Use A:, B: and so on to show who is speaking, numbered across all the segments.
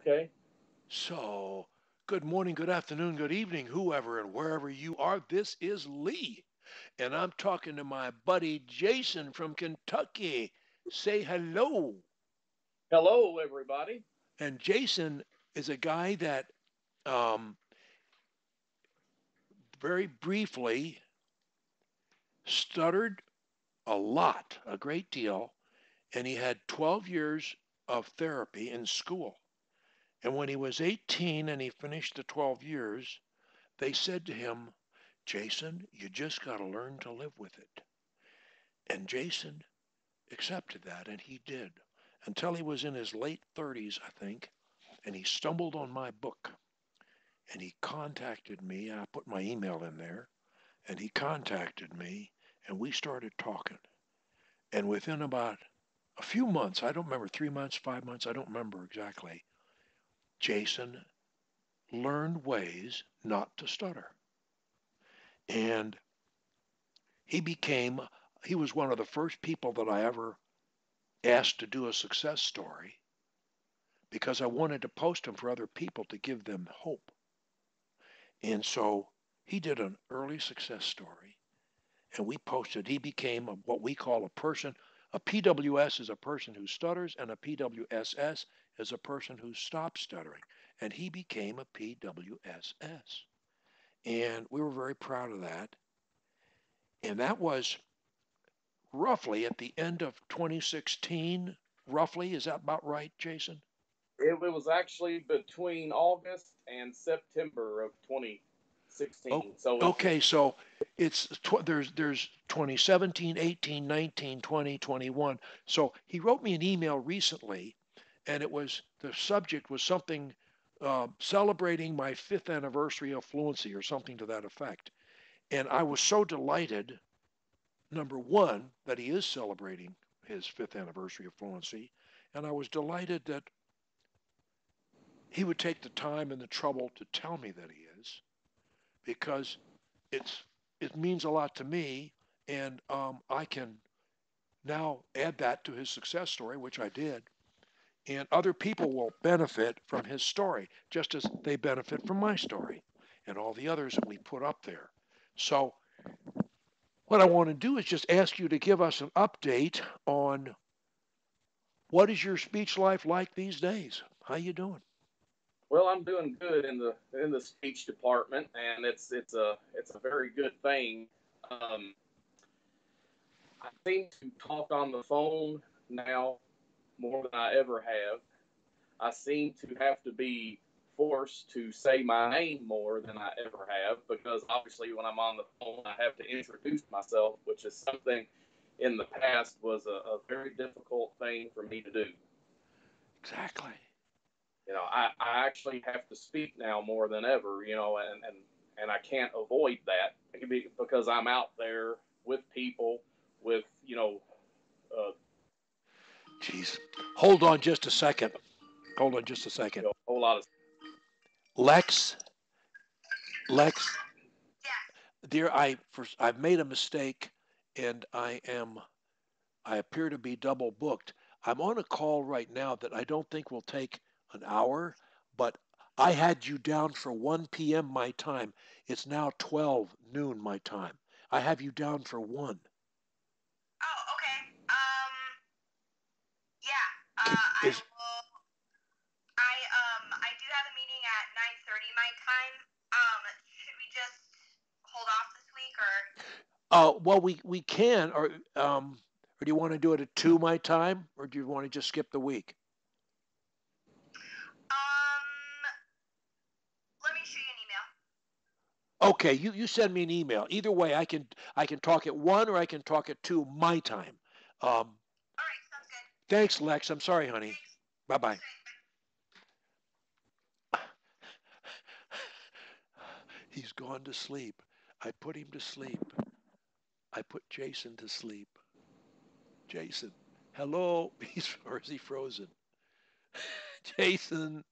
A: Okay.
B: So, good morning, good afternoon, good evening, whoever and wherever you are. This is Lee, and I'm talking to my buddy Jason from Kentucky. Say hello.
A: Hello, everybody.
B: And Jason is a guy that, um, very briefly, stuttered a lot, a great deal, and he had 12 years of therapy in school. And when he was 18 and he finished the 12 years, they said to him, Jason, you just got to learn to live with it. And Jason accepted that, and he did until he was in his late 30s, I think, and he stumbled on my book. And he contacted me. I put my email in there, and he contacted me, and we started talking. And within about a few months, I don't remember, 3 months, 5 months, I don't remember exactly, Jason learned ways not to stutter. And he became, he was one of the first people that I ever asked to do a success story because I wanted to post them for other people to give them hope. And so he did an early success story and we posted. He became what we call a person. A PWS is a person who stutters, and a PWSS is a person who stops stuttering. And he became a PWSS. And we were very proud of that. And that was roughly at the end of 2016, roughly. Is that about right, Jason?
A: It was actually between August and September of
B: Oh,
A: 2016. So it
B: okay, so there's 2017, 18, 19, 20, 21. So he wrote me an email recently, and it was the subject was something celebrating my fifth anniversary of fluency or something to that effect. And I was so delighted, number one, that he is celebrating his fifth anniversary of fluency, and I was delighted that he would take the time and the trouble to tell me that he is, because it's it means a lot to me, and I can now add that to his success story, which I did, and other people will benefit from his story just as they benefit from my story and all the others that we put up there. So what I want to do is just ask you to give us an update on what is your speech life like these days. How you doing?
A: well, I'm doing good in the speech department, and it's a very good thing. Um, I seem to talk on the phone now more than I ever have. I seem to have to be forced to say my name more than I ever have because obviously when I'm on the phone I have to introduce myself, which is something in the past was a very difficult thing for me to do.
B: Exactly.
A: I actually have to speak now more than ever, and I can't avoid that because I'm out there with people with, uh,
B: Jeez. Hold on just a second. Hold on just a second.
A: a whole lot of.
B: Lex, Lex, dear, I've made a mistake, and I appear to be double booked. I'm on a call right now that I don't think will take an hour, but I had you down for 1 p.m. my time. It's now 12 noon my time. I have you down for 1.
C: Oh, okay. Yeah. I
B: Is
C: will. I do have a meeting at 9:30 my time. Should we just hold off this week or?
B: well, we can, or do you want to do it at 2 my time, or do you want to just skip the week?
C: Um, Let me shoot you an email.
B: Okay, you send me an email. Either way, I can talk at 1 or I can talk at 2 my time. Um,
C: All right, sounds good.
B: Thanks, Lex. I'm sorry, honey.
C: Thanks.
B: Bye bye.
C: Okay.
B: He's gone to sleep. I put him to sleep. I put Jason to sleep. Jason, hello. Or is he frozen? Jason,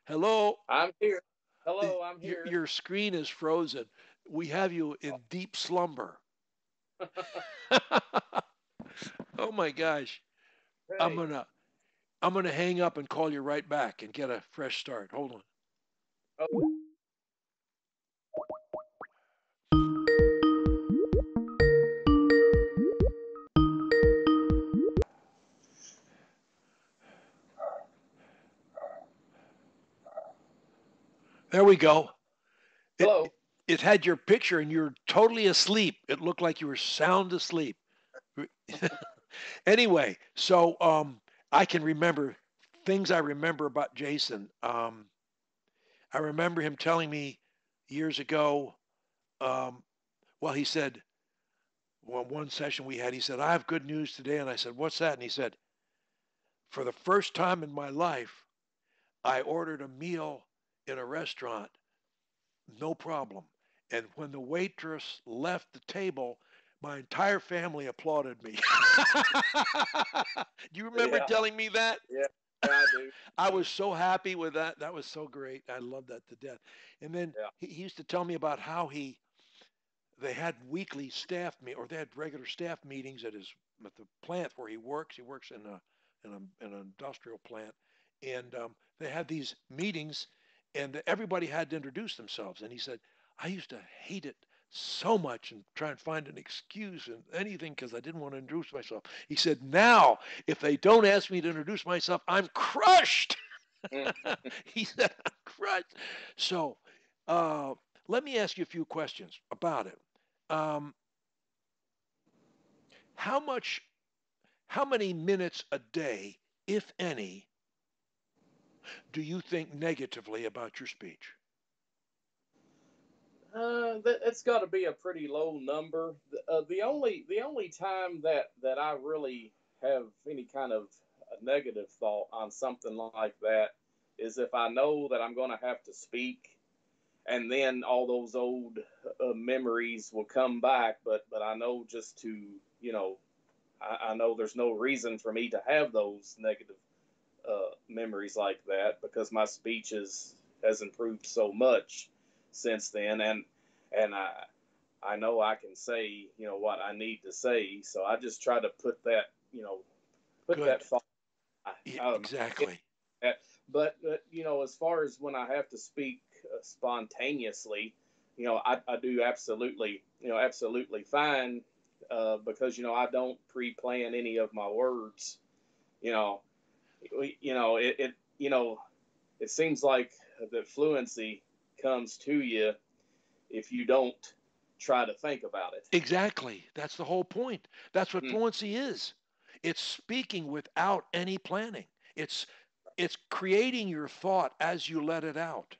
B: hello.
A: I'm here. Hello, I'm
B: Your,
A: here.
B: your screen is frozen. We have you in deep slumber. Oh my gosh. I'm
A: Hey,
B: gonna I'm going to hang up and call you right back and get a fresh start. Hold on.
A: Oh,
B: There we go. It,
A: hello.
B: it had your picture and you're totally asleep. It looked like you were sound asleep. Anyway, so I can remember things I remember about Jason. I remember him telling me years ago, um, well, he said, well, one session we had, he said, I have good news today. And I said, what's that? And he said, for the first time in my life, I ordered a meal in a restaurant, no problem. And when the waitress left the table, my entire family applauded me. Do you remember
A: Yeah,
B: telling me that?
A: yeah, yeah, I do.
B: I was so happy with that. That was so great. I love that to death. And then
A: Yeah.
B: he used to tell me about how they had weekly staff or they had regular staff meetings at the plant where he works. He works in an industrial plant, and they had these meetings, and everybody had to introduce themselves. And he said, I used to hate it so much and try and find an excuse and anything because I didn't want to introduce myself. He said, now if they don't ask me to introduce myself, I'm crushed.
A: Mm.
B: He said, I'm crushed. So uh, let me ask you a few questions about it. Um, how much, how many minutes a day, if any, do you think negatively about your speech?
A: It's got to be a pretty low number. The only time that I really have any kind of a negative thought on something like that is if I know that I'm going to have to speak, and then all those old memories will come back. But I know just to I know there's no reason for me to have those negative memories like that because my speech has improved so much since then, and I know I can say what I need to say, so I just try to put that
B: Good.
A: thought
B: Yeah,
A: in
B: exactly.
A: that. But as far as when I have to speak spontaneously, I do absolutely fine because I don't pre-plan any of my words. You know, it seems like that fluency comes to you if you don't try to think about it.
B: Exactly. That's the whole point. That's what
A: Mm,
B: fluency is. It's speaking without any planning. It's it's creating your thought as you let it out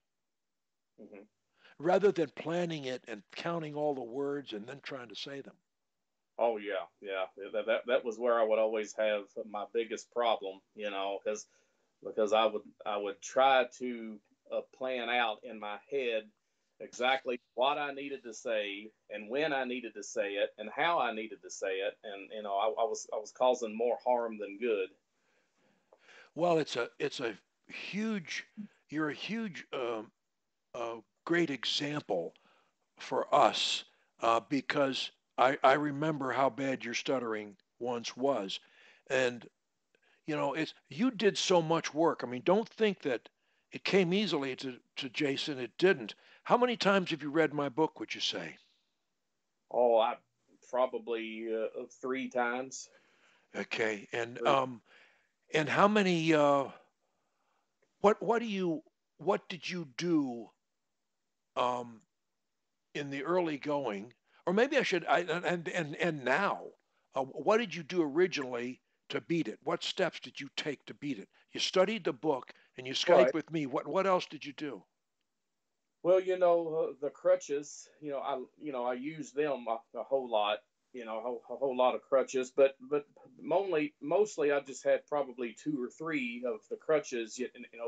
A: hmm
B: rather than planning it and counting all the words and then trying to say them.
A: Oh yeah, yeah. That was where I would always have my biggest problem, because I would try to plan out in my head exactly what I needed to say and when I needed to say it and how I needed to say it, and I was causing more harm than good.
B: Well, it's a huge you're a huge great example for us because I remember how bad your stuttering once was, and it's you did so much work. I mean, don't think that it came easily to Jason. It didn't. How many times have you read my book, would you say?
A: Oh, I probably 3 times.
B: Okay, and
A: Three.
B: how many what do you what did you do um in the early going, or maybe I should and now what did you do originally to beat it? What steps did you take to beat it? You studied the book and you Skyped
A: Right.
B: with me. What else did you do?
A: Well, the crutches, I use them a whole lot, a whole lot of crutches, but mostly I just had probably two or three of the crutches,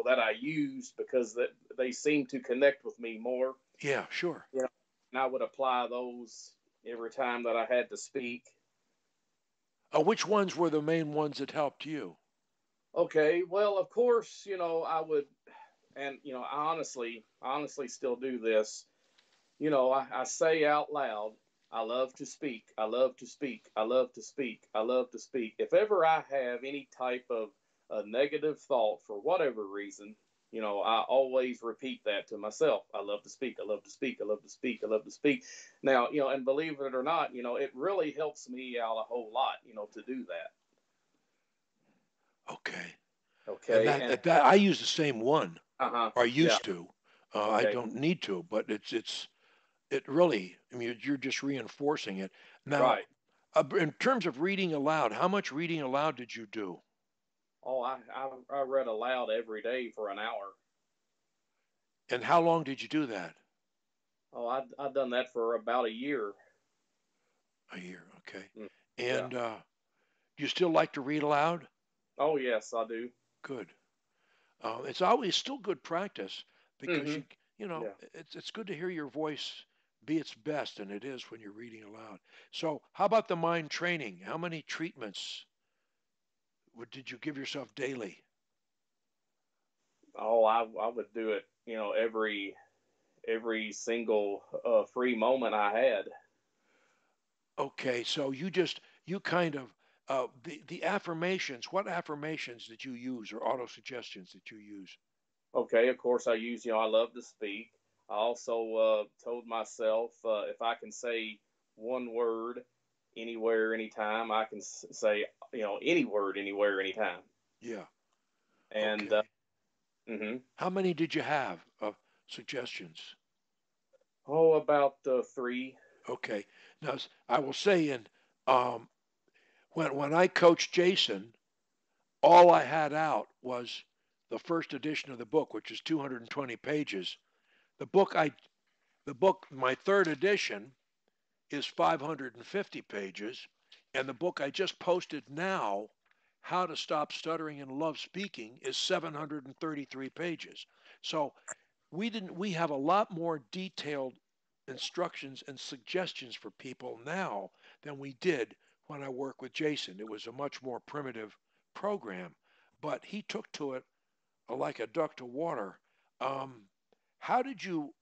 A: that I used because that they seem to connect with me more,
B: Yeah, sure.
A: you know, and I would apply those every time that I had to speak.
B: Which ones were the main ones that helped you?
A: Okay, well, of course, I would, and I honestly still do this. I say out loud, I love to speak. I love to speak. I love to speak. I love to speak. If ever I have any type of a negative thought for whatever reason, I always repeat that to myself. I love to speak. I love to speak. I love to speak. I love to speak. Now, and believe it or not, it really helps me out a whole lot, to do that.
B: Okay. And
A: Okay. And
B: that I use the same one,
A: uh-huh.
B: or I
A: Yeah.
B: used to. I
A: Okay.
B: don't need to, but it really. I mean, you're just reinforcing it. Now,
A: Right.
B: in terms of reading aloud, how much reading aloud did you do?
A: Oh, I read aloud every day for an hour.
B: And how long did you do that?
A: Oh, I've done that for about a year.
B: A year. Okay.
A: Mm, yeah.
B: And you still like to read aloud?
A: Oh, yes, I do.
B: Good. It's always still good practice because
A: Mm-hmm. Yeah.
B: it's good to hear your voice be its best, and it is when you're reading aloud. So, how about the mind training? How many treatments did you give yourself daily?
A: Oh, I would do it, every single free moment I had.
B: Okay, so you kind of the affirmations. What affirmations did you use, or auto suggestions that you use?
A: Okay, of course I use, I love to speak. I also told myself if I can say one word anywhere, anytime, I can say, any word anywhere, anytime.
B: Yeah.
A: And
B: Okay.
A: mhm.
B: How many did you have of suggestions?
A: Oh, about three.
B: Okay. Now, I will say, um, when I coached Jason, all I had out was the first edition of the book, which is 220 pages. The book I the book my third edition is 550 pages, and the book I just posted now, How to Stop Stuttering and Love Speaking, is 733 pages. So we have a lot more detailed instructions and suggestions for people now than we did when I worked with Jason. It was a much more primitive program, but he took to it like a duck to water. Um, how did you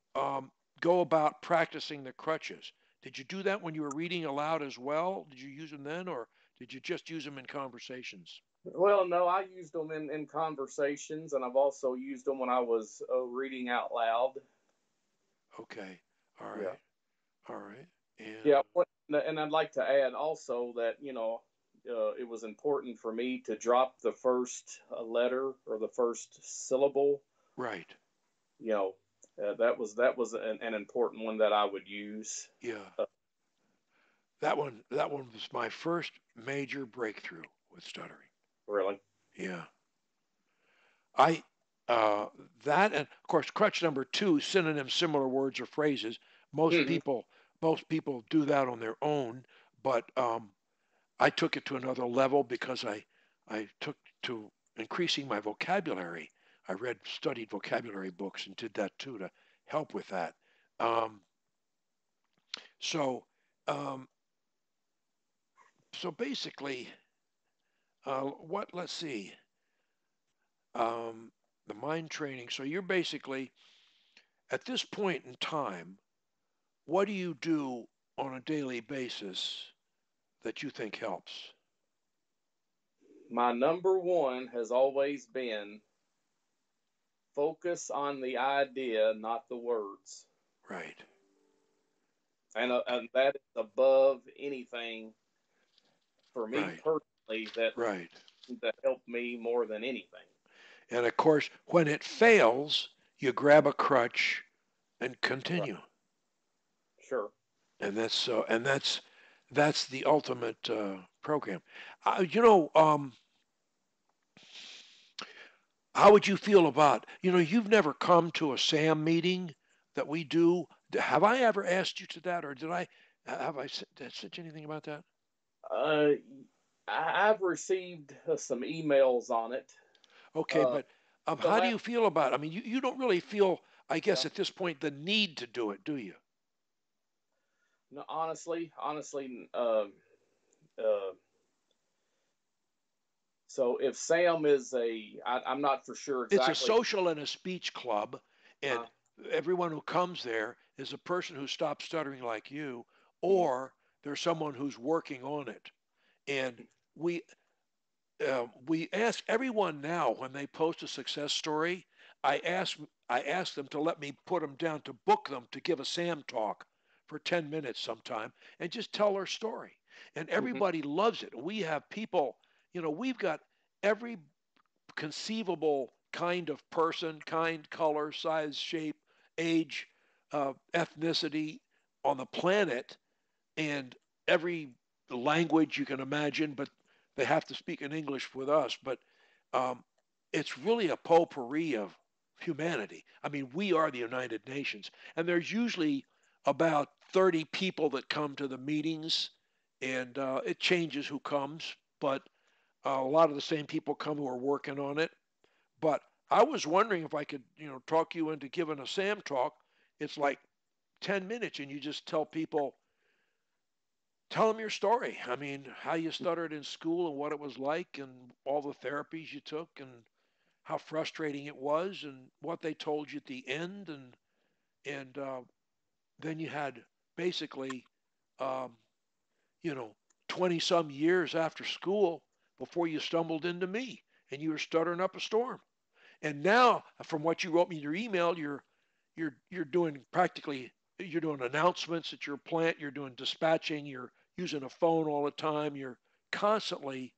B: go about practicing the crutches? Did you do that when you were reading aloud as well? Did you use them then, or did you just use them in conversations?
A: Well, no, I used them in conversations, and I've also used them when I was reading out loud.
B: Okay, all
A: Yeah.
B: right, all right, and
A: Yeah. And I'd like to add also that, it was important for me to drop the first letter or the first syllable.
B: right,
A: You know, that was an important one that I would use.
B: yeah.
A: Uh,
B: That one was my first major breakthrough with stuttering.
A: really.
B: Yeah, I uh, that and of course crutch number two, synonyms, similar words or phrases. Most
A: Hmm.
B: people most people do that on their own, but I took it to another level because I took to increasing my vocabulary. I studied vocabulary books and did that too to help with that. Um, so um, so basically, what let's see, the mind training. So you're basically at this point in time, what do you do on a daily basis that you think helps?
A: My number one has always been focus on the idea, not the words,
B: Right,
A: and that is above anything for me
B: right,
A: personally.
B: right.
A: That helped me more than anything.
B: And of course, when it fails, you grab a crutch and
A: Right.
B: continue.
A: Sure.
B: And that's the ultimate program. How would you feel about, you've never come to a SAM meeting that we do. Have I ever asked you to that, or have I said anything about that?
A: Uh, I've received some emails on it.
B: Okay,
A: Uh,
B: but
A: the
B: how do
A: last,
B: you feel about it? I mean, you don't really feel, I
A: yeah.
B: guess, at this point, the need to do it, do you?
A: No, honestly, so if Sam is I'm not for sure
B: It's a
A: exactly.
B: social and a speech club,
A: Uh,
B: and everyone who comes there is a person who stopped stuttering like you,
A: mhm.
B: or there's someone who's working on it. And we we ask everyone now when they post a success story. I ask I ask them to let me put them down to book them to give a Sam talk for 10 minutes sometime and just tell their story. And
A: Hmm.
B: everybody loves it. We have people, we've got every conceivable kind of person, kind, color, size, shape, age, ethnicity on the planet, and every language you can imagine, but they have to speak in English with us. But um, it's really a potpourri of humanity. I mean, we are the United Nations, and there's usually about 30 people that come to the meetings, and it changes who comes, but a lot of the same people come who are working on it. But I was wondering if I could, talk you into giving a Sam talk. It's like 10 minutes, and you just tell them your story. I mean, how you stuttered in school and what it was like, and all the therapies you took, and how frustrating it was, and what they told you at the end, and then you had basically, um, you know, 20 some years after school before you stumbled into me, and you were stuttering up a storm. And now, from what you wrote me in your email, you're doing practically you're doing announcements at your plant. You're doing dispatching. You're using a phone all the time. You're constantly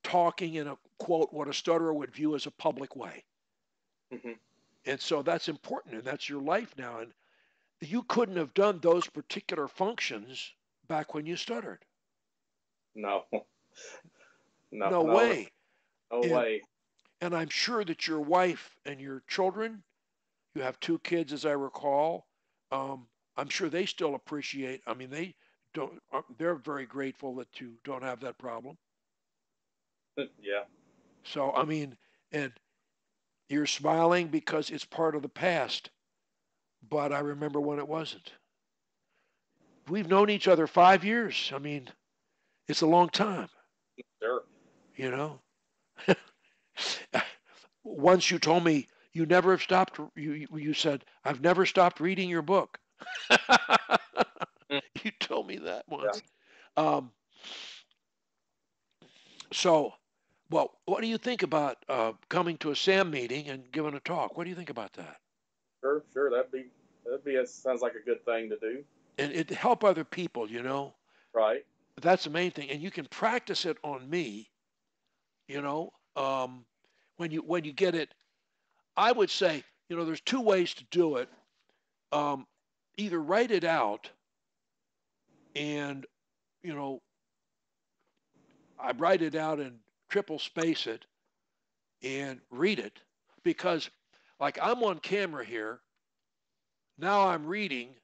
B: talking in a quote what a stutterer would view as a public way.
A: Hmm.
B: And so that's important, and that's your life now. And you couldn't have done those particular functions back when you stuttered.
A: No, no,
B: No
A: no,
B: way.
A: no
B: And
A: way.
B: and I'm sure that your wife and your children, you have two kids, as I recall. Um, I'm sure they still appreciate. I mean, they don't. They're very grateful that you don't have that problem.
A: Yeah.
B: So I mean, and you're smiling because it's part of the past. But I remember when it wasn't. We've known each other 5 years. I mean, it's a long time.
A: Sure.
B: You know. Once you told me you never have stopped. You said I've never stopped reading your book.
A: Mm.
B: You told me that
A: Yeah.
B: once. Um, so, well, what do you think about coming to a SAM meeting and giving a talk? What do you think about that?
A: Sure. Sure. That'd be sounds like a good thing to do.
B: And it help other people.
A: Right.
B: That's the main thing. And you can practice it on me. You know, um, when you get it, I would say, there's two ways to do it. Um, Either write it out and you know I write it out and triple space it and read it because like I'm on camera here now I'm reading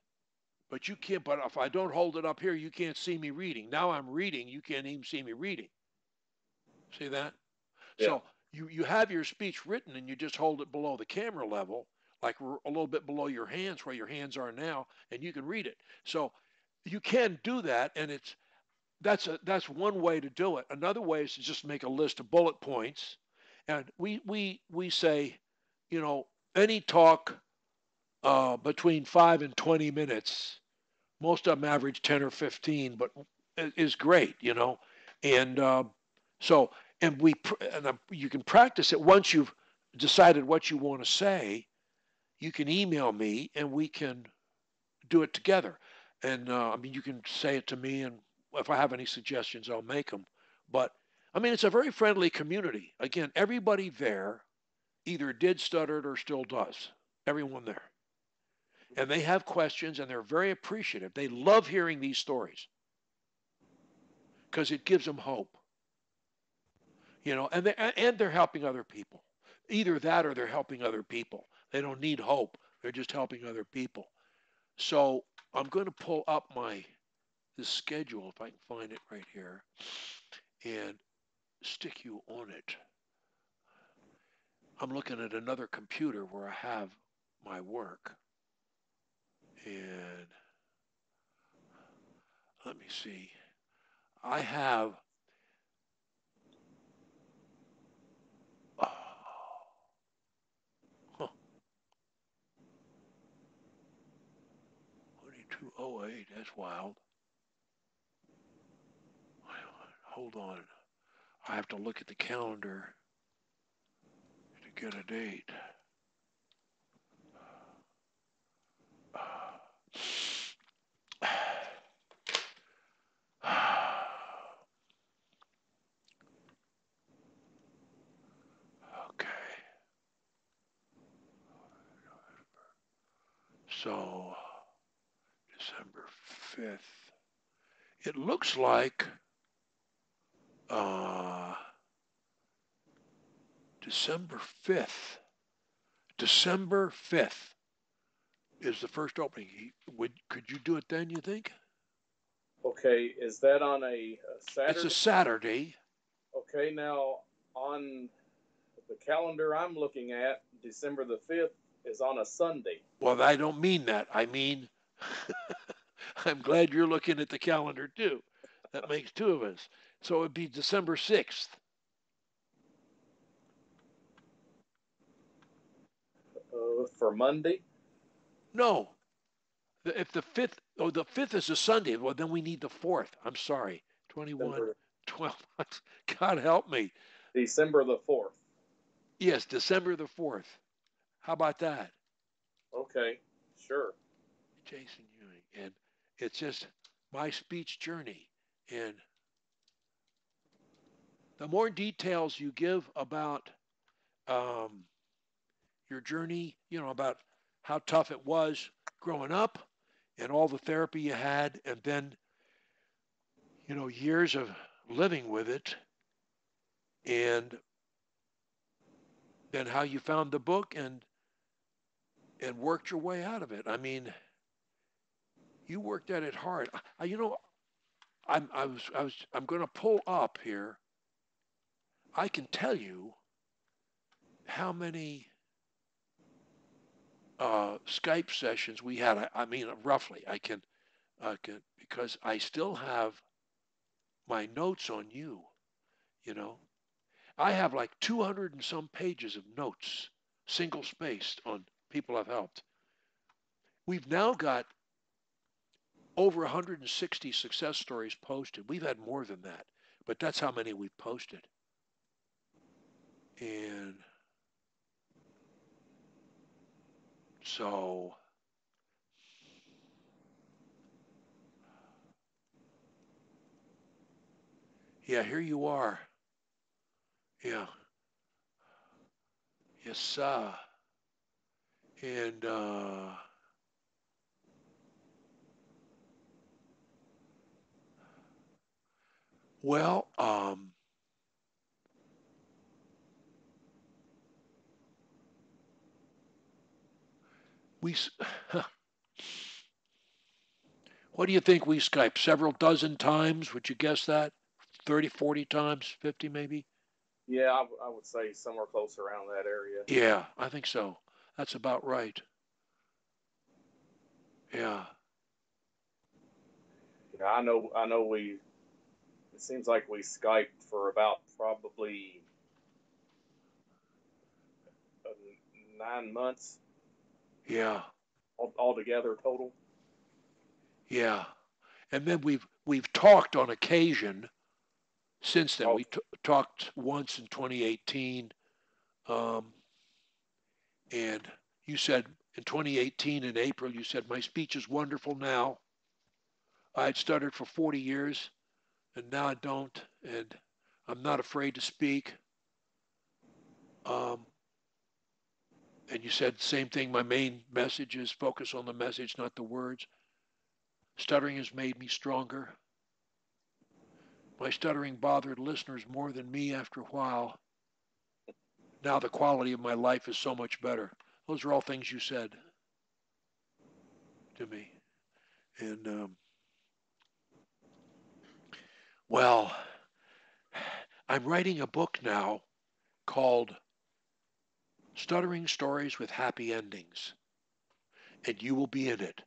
B: but you can't but if I don't hold it up here you can't see me reading now I'm reading you can't even see me reading see that
A: Yeah.
B: so you have your speech written and you just hold it below the camera level like a little bit below your hands where your hands are now and you can read it so you can do that and that's one way to do it. Another way is to just make a list of bullet points, and we say, you know, any talk between 5 and 20 minutes. Most of them average 10 or 15, but is great. And so and you can practice it once you've decided what you want to say. You can email me and we can do it together. And I mean, you can say it to me, and if I have any suggestions, I'll make them. But I mean, it's a very friendly community. Again, everybody there either did stutter it or still does. Everyone there. And they have questions and they're very appreciative. They love hearing these stories because it gives them hope, and they're helping other people. Either that or they're helping other people. They don't need hope. They're just helping other people. So I'm going to pull up the schedule, if I can find it right here, and stick you on it. I'm looking at another computer where I have my work. And let me see. I have, oh, huh, 2208. That's wild. Hold on. I have to look at the calendar to get a date. Okay. So, December 5th. It looks like December 5th. December 5th is the first opening. Could you do it then, you think?
A: Okay, is that on a Saturday?
B: It's a Saturday.
A: Okay, now on the calendar I'm looking at, December the 5th is on a Sunday.
B: Well, I don't mean that. I mean, I'm glad you're looking at the calendar too. That makes two of us. So it would be December 6th.
A: For Monday?
B: No. If the 5th, oh, the 5th is a Sunday, well, then we need the 4th. I'm sorry. 21,
A: December,
B: 12 months. God help me.
A: December the 4th.
B: Yes, December the 4th. How about that?
A: Okay, sure.
B: Jason Ewing. And it's just my speech journey. And the more details you give about your journey, about how tough it was growing up and all the therapy you had, and then, years of living with it, and then how you found the book and worked your way out of it. I mean, you worked at it hard. I'm going to pull up here. I can tell you how many Skype sessions we had. I mean, roughly, I can because I still have my notes on you. I have like 200 and some pages of notes, single spaced, on people I've helped. We've now got over 160 success stories posted. We've had more than that, but that's how many we've posted. And so, yeah, here you are. Yeah. Yes, sir. And well, we. What do you think we Skype? Several dozen times? Would you guess that? 30, 40 times, 50 maybe?
A: Yeah, I would say somewhere close around that area.
B: Yeah, I think so. That's about right. Yeah.
A: Yeah, I know we, it seems like we Skyped for about probably 9 months.
B: Yeah.
A: Altogether total.
B: Yeah. And then we've talked on occasion since then.
A: Oh,
B: We talked once in 2018, and you said in 2018 in April, you said my speech is wonderful now. I had stuttered for 40 years, and now I don't, and I'm not afraid to speak. Um, and you said the same thing. My main message is focus on the message, not the words. Stuttering has made me stronger. My stuttering bothered listeners more than me after a while. Now the quality of my life is so much better. Those are all things you said to me. And well, I'm writing a book now called Stuttering Stories with Happy Endings. And you will be in it.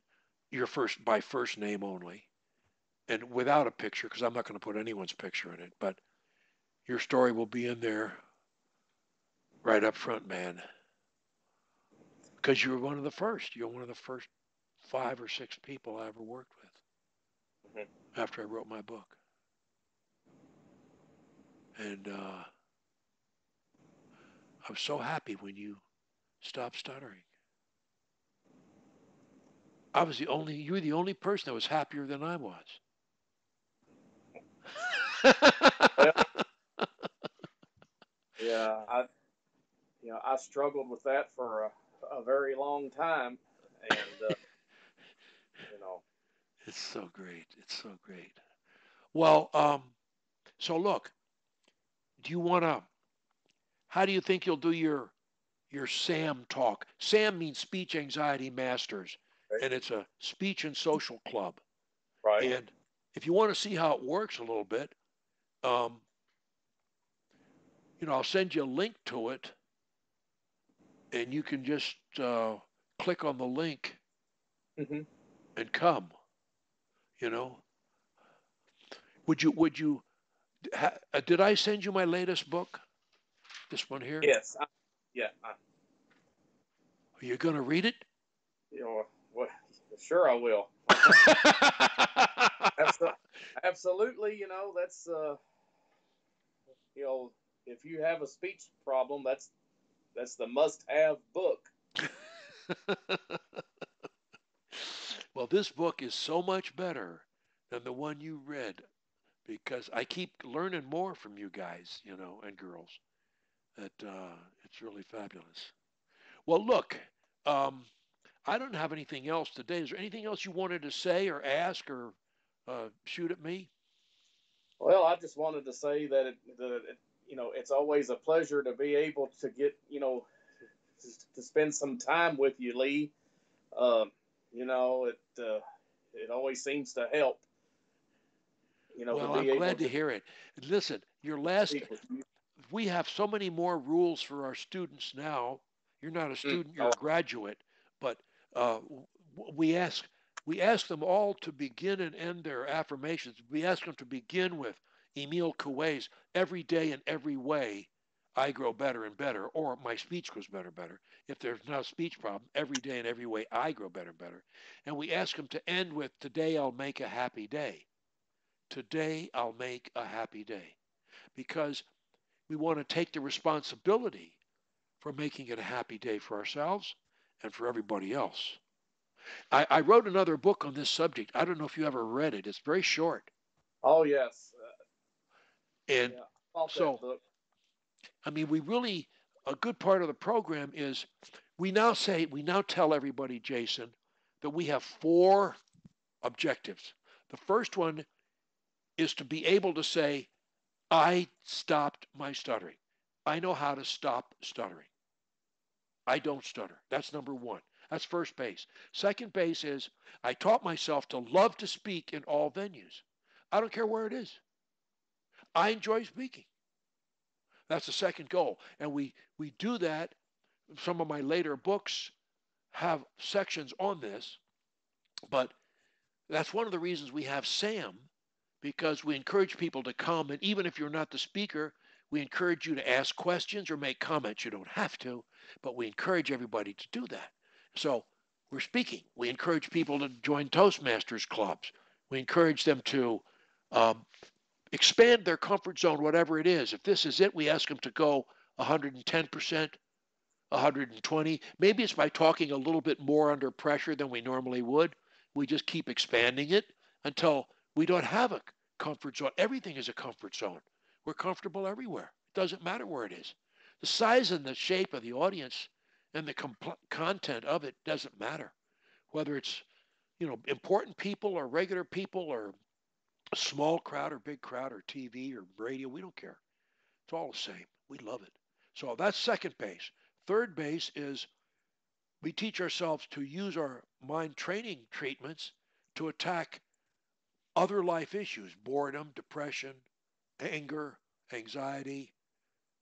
B: By first name only. And without a picture, because I'm not going to put anyone's picture in it, but your story will be in there right up front, man. Because you were one of the first. You're one of the first 5 or 6 people I ever worked with after I wrote my book. And I was so happy when you stopped stuttering. You were the only person that was happier than I was.
A: Well, yeah, I struggled with that for a very long time, and you know,
B: It's so great. It's so great. Well, so look, do you want to, how do you think you'll do your SAM talk? SAM means Speech Anxiety Masters,
A: right,
B: and it's a speech and social club.
A: right.
B: And if you want to see how it works a little bit, um, I'll send you a link to it, and you can just click on the link
A: Hmm.
B: and come. You know, would you? Did I send you my latest book? This one here.
A: Yes, yeah,
B: Are you going to read it?
A: you know, well, sure I will. Absolutely, absolutely. That's you know, if you have a speech problem, that's the must-have book.
B: Well, this book is so much better than the one you read because I keep learning more from you guys, and girls. That it's really fabulous. Well, look, um, I don't have anything else today. Is there anything else you wanted to say or ask or shoot at me?
A: Well, I just wanted to say it's always a pleasure to be able to get to spend some time with you, Lee. Um, it always seems to help, to
B: Well, I'm
A: be able
B: glad to
A: to
B: hear it. Listen,
A: speak with you.
B: we have so many more rules for our students now. You're not a student, you're
A: Oh,
B: a graduate, but uh, we ask we ask them all to begin and end their affirmations. We ask them to begin with Emile Coué's "Every day in every way, I grow better and better," or "My speech grows better and better." If there's not a speech problem, every day in every way, I grow better and better. And we ask them to end with "Today I'll make a happy day." Today I'll make a happy day because we want to take the responsibility for making it a happy day for ourselves and for everybody else. I wrote another book on this subject. I don't know if you ever read it. It's very short.
A: oh yes,
B: And
A: yeah, I bought that
B: so,
A: book.
B: I mean, a good part of the program is we now tell everybody, Jason, that we have four objectives. The first one is to be able to say, I stopped my stuttering. I know how to stop stuttering. I don't stutter. That's number one. That's first base. Second base is I taught myself to love to speak in all venues. I don't care where it is. I enjoy speaking. That's the second goal. And we do that. Some of my later books have sections on this, but that's one of the reasons we have SAM because we encourage people to come. And even if you're not the speaker, we encourage you to ask questions or make comments. You don't have to, but we encourage everybody to do that. So we're speaking. We encourage people to join Toastmasters clubs. We encourage them to um, expand their comfort zone, whatever it is. If this is it, we ask them to go 110%, 120. Maybe it's by talking a little bit more under pressure than we normally would. We just keep expanding it until we don't have a comfort zone. Everything is a comfort zone. We're comfortable everywhere. It doesn't matter where it is. The size and the shape of the audience and the content of it doesn't matter. Whether it's, important people or regular people or a small crowd or big crowd or TV or radio, we don't care. It's all the same. We love it. So that's second base. Third base is we teach ourselves to use our mind training treatments to attack other life issues: boredom, depression, anger, anxiety,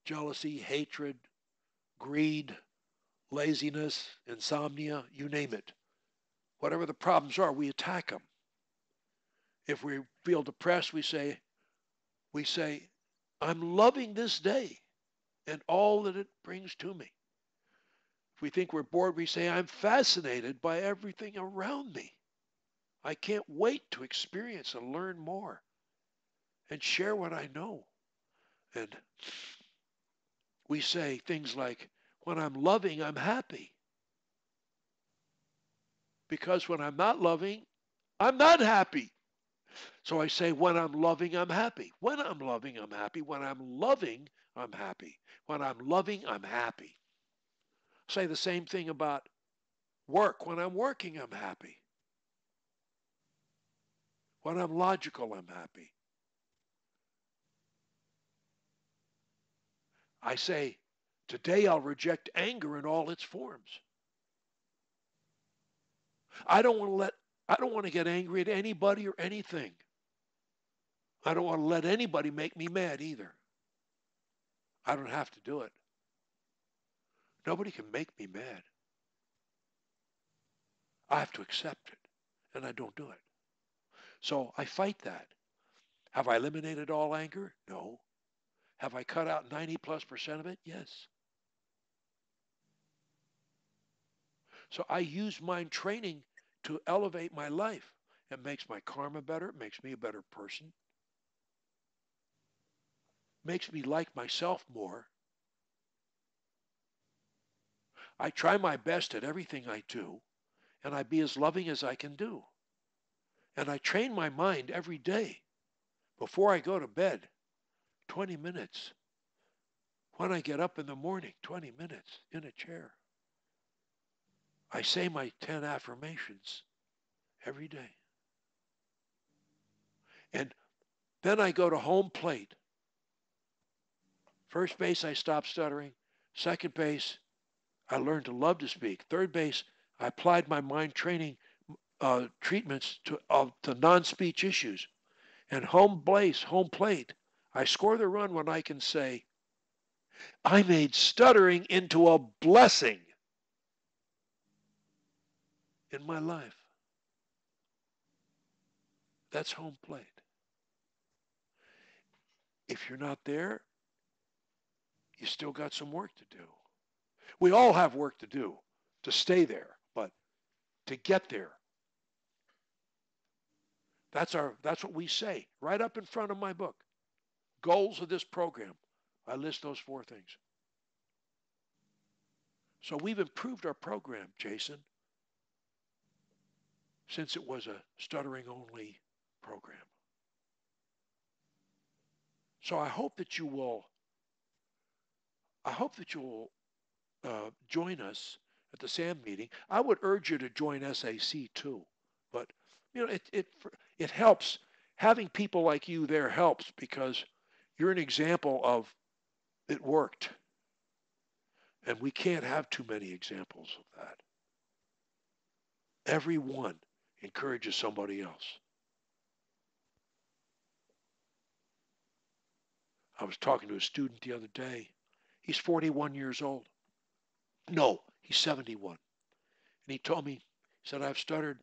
B: jealousy, hatred, greed, laziness, insomnia, you name it. Whatever the problems are, we attack them. If we feel depressed, we say, I'm loving this day and all that it brings to me. If we think we're bored, we say, I'm fascinated by everything around me. I can't wait to experience and learn more and share what I know. And we say things like, when I'm loving, I'm happy. Because when I'm not loving, I'm not happy. So I say, when I'm loving, I'm happy. When I'm loving, I'm happy. When I'm loving, I'm happy. When I'm loving, I'm happy. Say the same thing about work. When I'm working, I'm happy. When I'm logical, I'm happy. I say, today I'll reject anger in all its forms. I don't want to get angry at anybody or anything. I don't want to let anybody make me mad either. I don't have to do it. Nobody can make me mad. I have to accept it, and I don't do it. So I fight that. Have I eliminated all anger? No. Have I cut out 90+% of it? Yes. So I use mind training to elevate my life. It makes my karma better. It makes me a better person. Makes me like myself more. I try my best at everything I do, and I be as loving as I can do. And I train my mind every day before I go to bed, 20 minutes. When I get up in the morning, 20 minutes in a chair. I say my 10 affirmations every day. And then I go to home plate. First base, I stop stuttering. Second base, I learned to love to speak. Third base, I applied my mind training treatments to non-speech issues. And home plate, I score the run when I can say, I made stuttering into a blessing in my life. That's home plate. If you're not there, you still got some work to do. We all have work to do to stay there, but to get there, that's what we say right up in front of my book. Goals of this program. I list those 4 things. So we've improved our program, Jason, since it was a stuttering only program. So I hope that you will join us at the SAM meeting. I would urge you to join SAC too, but it helps. Having people like you there helps because you're an example of it worked, and we can't have too many examples of that. Everyone encourages somebody else. I was talking to a student the other day. He's 41 years old. No, he's 71. And he told me, he said, I've stuttered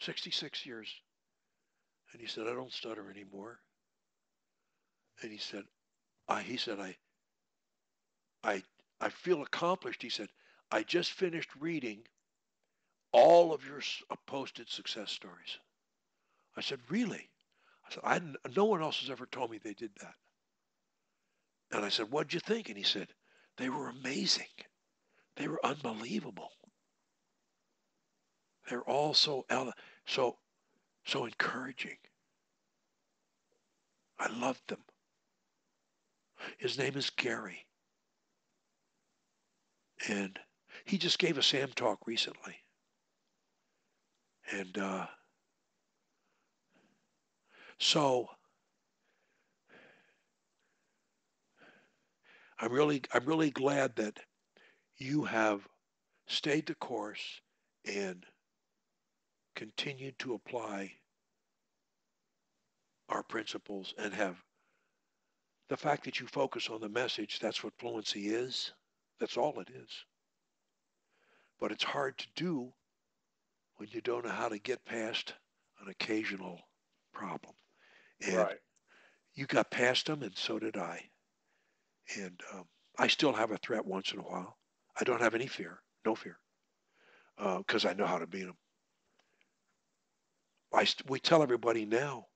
B: 66 years. And he said, I don't stutter anymore. And he said, I feel accomplished. He said, I just finished reading all of your posted success stories. I said, really? I said, no one else has ever told me they did that. And I said, what'd you think? And he said, they were amazing. They were unbelievable. They're all so encouraging. I loved them. His name is Gary. And he just gave a SAM talk recently. And so I'm really glad that you have stayed the course and continued to apply our principles and have the fact that you focus on the message. That's what fluency is. That's all it is. But it's hard to do when you don't know how to get past an occasional problem. And
A: right.
B: You got past them, and so did I. And I still have a threat once in a while. I don't have any fear, no fear, because I know how to beat them. We tell everybody now,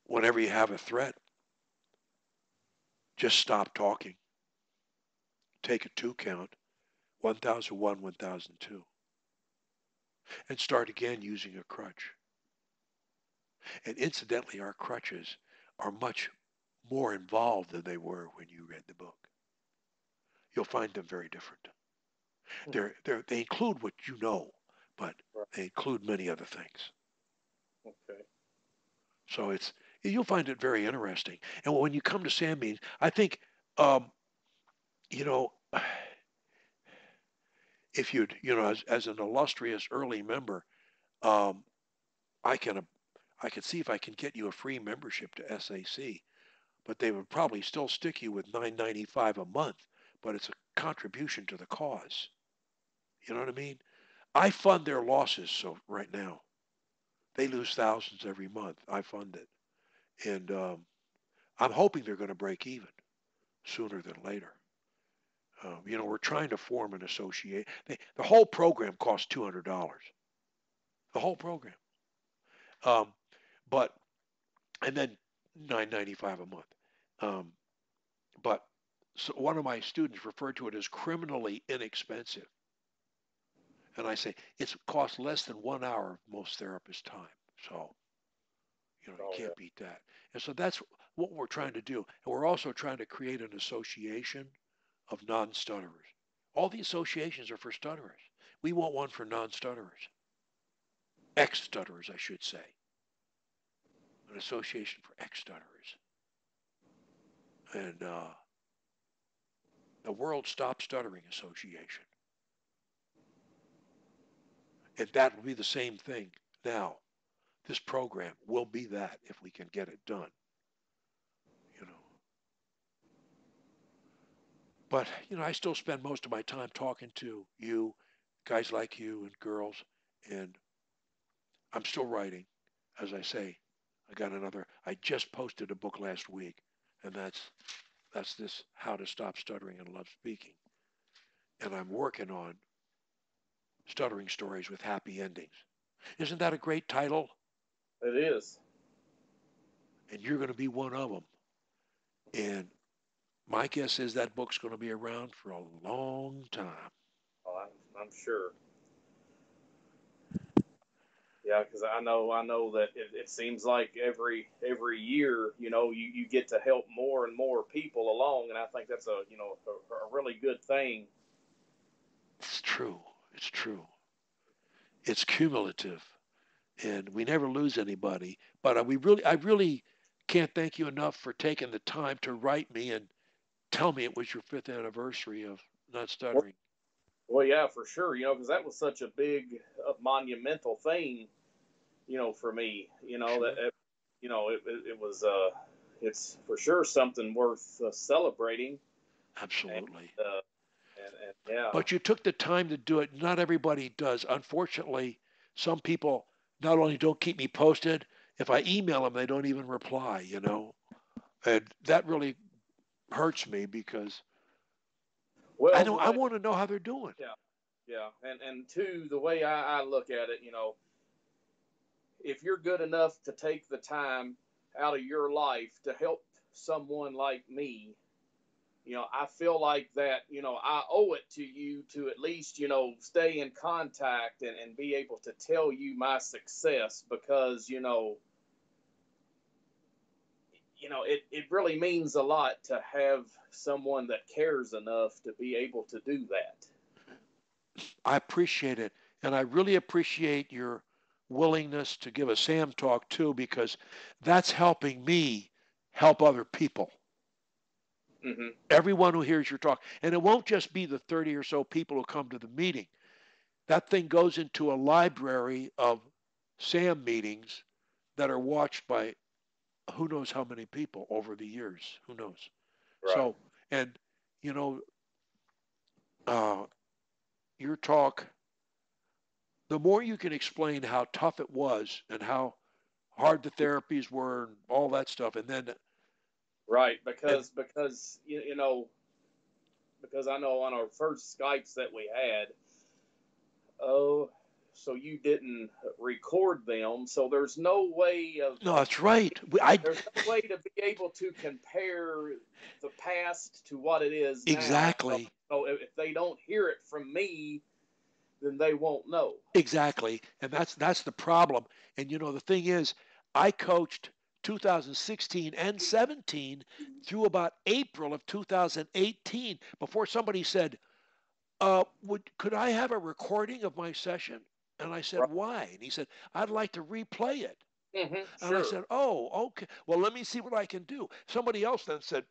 B: whenever you have a threat, just stop talking. Take a 2 count, 1001, 1002, and start again using a crutch. And incidentally, our crutches are much more involved than they were when you read the book. You'll find them very different. They include what you know, but they include many other things.
A: Okay.
B: So you'll find it very interesting. And when you come to SAM meetings, I think, you know, if you'd, as an illustrious early member, um, I can see if I can get you a free membership to SAC, but they would probably still stick you with $9.95 a month, but it's a contribution to the cause. You know what I mean? I fund their losses. So right now, they lose thousands every month. I fund it, and I'm hoping they're going to break even sooner than later. We're trying to form an association. The whole program costs $200. The whole program, um, but and then $9.95 a month. Um, but so one of my students referred to it as criminally inexpensive, and I say it costs less than 1 hour of most therapists' time. So you can't beat that. And so that's what we're trying to do. And we're also trying to create an association of non-stutterers. All the associations are for stutterers. We want one for non-stutterers. Ex-stutterers, I should say. An association for ex-stutterers. And the World Stop Stuttering Association. And that will be the same thing now. This program will be that if we can get it done. But, I still spend most of my time talking to you, guys like you and girls, and I'm still writing. As I say, I just posted a book last week, and that's this How to Stop Stuttering and Love Speaking. And I'm working on Stuttering Stories with Happy Endings. Isn't that a great title?
A: It is.
B: And you're going to be one of them. And my guess is that book's going to be around for a long time.
A: Oh, I'm sure. Yeah, because I know that it seems like every year, you get to help more and more people along, and I think that's a really good thing.
B: It's true. It's true. It's cumulative, and we never lose anybody. But I really can't thank you enough for taking the time to write me and tell me it was your 5th anniversary of not stuttering.
A: Well, yeah, for sure. Because that was such a big, monumental thing, for me.
B: Sure.
A: That it was. It's for sure something worth celebrating.
B: Absolutely.
A: And yeah.
B: But you took the time to do it. Not everybody does. Unfortunately, some people not only don't keep me posted, if I email them, they don't even reply. And that really hurts me because I want to know how they're doing.
A: Yeah. And two, the way I look at it, if you're good enough to take the time out of your life to help someone like me, I feel like that, I owe it to you to at least, stay in contact and be able to tell you my success because, it really means a lot to have someone that cares enough to be able to do that.
B: I appreciate it. And I really appreciate your willingness to give a Sam talk too, because that's helping me help other people.
A: Mm-hmm.
B: Everyone who hears your talk. And it won't just be the 30 or so people who come to the meeting. That thing goes into a library of SAM meetings that are watched by who knows how many people over the years. Who knows?
A: Right.
B: So, and, your talk, the more you can explain how tough it was and how hard the therapies were and all that stuff, and then
A: right, because I know on our first Skypes that we had, so you didn't record them. So there's no way of
B: No, that's right.
A: there's no way to be able to compare the past to what it is now.
B: Exactly.
A: So if they don't hear it from me, then they won't know.
B: Exactly. And that's the problem. And the thing is, I coached 2016 and 17 through about April of 2018 before somebody said, could I have a recording of my session? And I said,
A: Right.
B: why? And he said, I'd like to replay it. And I
A: Sure.
B: said, oh, okay. Well, let me see what I can do. Somebody else then said,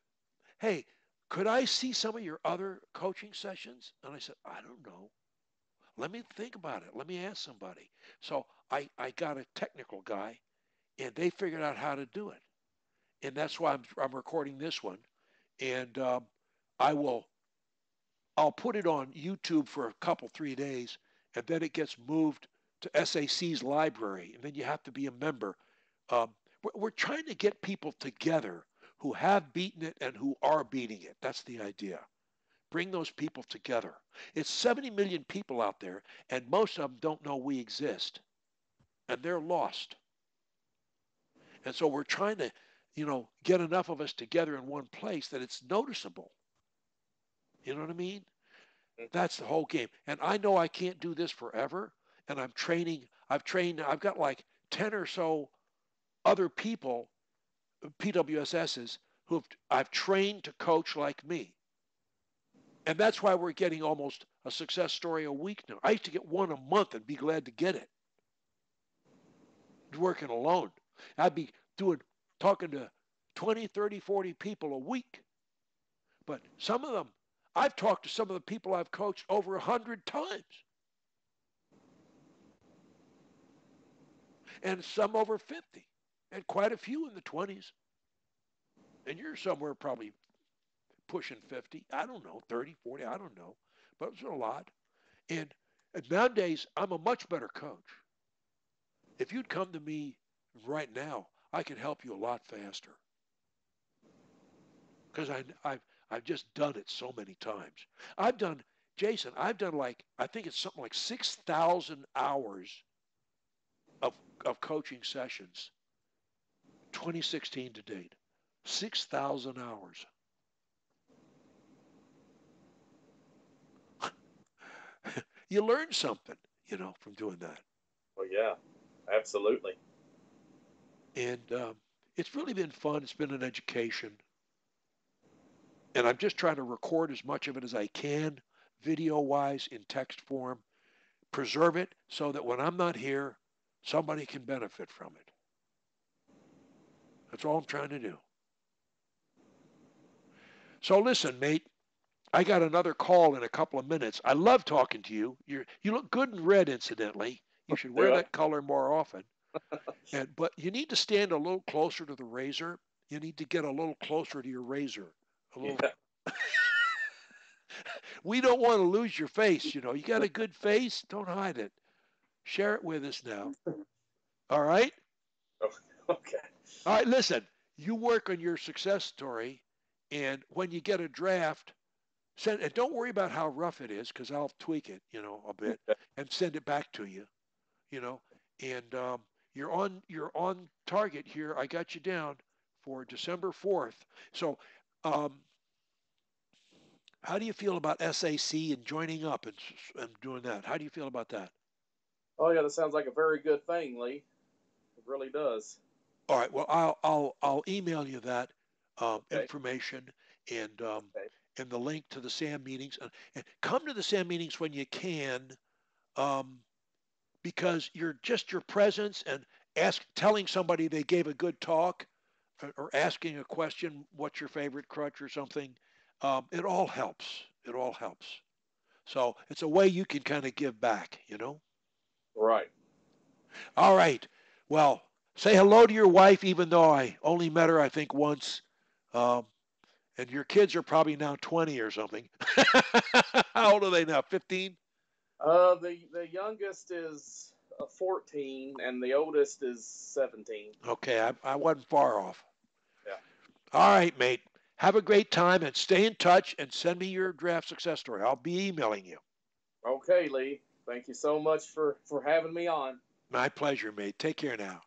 B: hey, could I see some of your other coaching sessions? And I said, I don't know. Let me think about it. Let me ask somebody. So I got a technical guy, and they figured out how to do it. And that's why I'm recording this one. And I will I'll put it on YouTube for a couple 3 days, and then it gets moved to SAC's library, and then you have to be a member. We're trying to get people together who have beaten it and who are beating it. That's the idea. Bring those people together. It's 70 million people out there, and most of them don't know we exist, and they're lost. And so we're trying to, get enough of us together in one place that it's noticeable. You know what I mean? That's the whole game. And I know I can't do this forever. And I'm training. I've got like 10 or so other people, PWSSs, I've trained to coach like me. And that's why we're getting almost a success story a week now. I used to get one a month and be glad to get it. Working alone. I'd be talking to 20, 30, 40 people a week. But some of them, I've talked to some of the people I've coached over 100 times. And some over 50, and quite a few in the 20s. And you're somewhere probably pushing 50. I don't know, 30, 40, I don't know. But it's a lot. And nowadays, I'm a much better coach. If you'd come to me right now, I could help you a lot faster. Because I've just done it so many times. Jason, I've done I think it's something like 6,000 hours of coaching sessions, 2016 to date. 6,000 hours. You learn something, from doing that.
A: Oh yeah, absolutely.
B: And it's really been fun. It's been an education. And I'm just trying to record as much of it as I can, video wise, in text form, preserve it so that when I'm not here, somebody can benefit from it. That's all I'm trying to do. So listen, mate, I got another call in a couple of minutes. I love talking to you. You look good in red, incidentally. You should wear that color more often. But you need to stand a little closer to the razor. You need to get a little closer to your razor. Yeah. We don't want to lose your face. You got a good face. Don't hide it. Share it with us now. All right?
A: Okay.
B: All right, listen. You work on your success story, and when you get a draft, and don't worry about how rough it is, because I'll tweak it, a bit, and send it back to you, and you're on target here. I got you down for December 4th. So, how do you feel about SAC and joining up and doing that? How do you feel about that?
A: Oh yeah, that sounds like a very good thing, Lee. It really does.
B: All right. Well, I'll email you that information and and the link to the SAM meetings. And come to the SAM meetings when you can, because your presence and telling somebody they gave a good talk, or asking a question, what's your favorite crutch or something, it all helps. It all helps. So it's a way you can kind of give back,
A: Right.
B: All right. Well, say hello to your wife, even though I only met her, I think, once. Um, and your kids are probably now 20 or something. How old are they now? 15?
A: The youngest is 14, and the oldest is 17.
B: Okay, I wasn't far off.
A: Yeah.
B: All right, mate. Have a great time and stay in touch and send me your draft success story. I'll be emailing you.
A: Okay, Lee. Thank you so much for having me on.
B: My pleasure, mate. Take care now.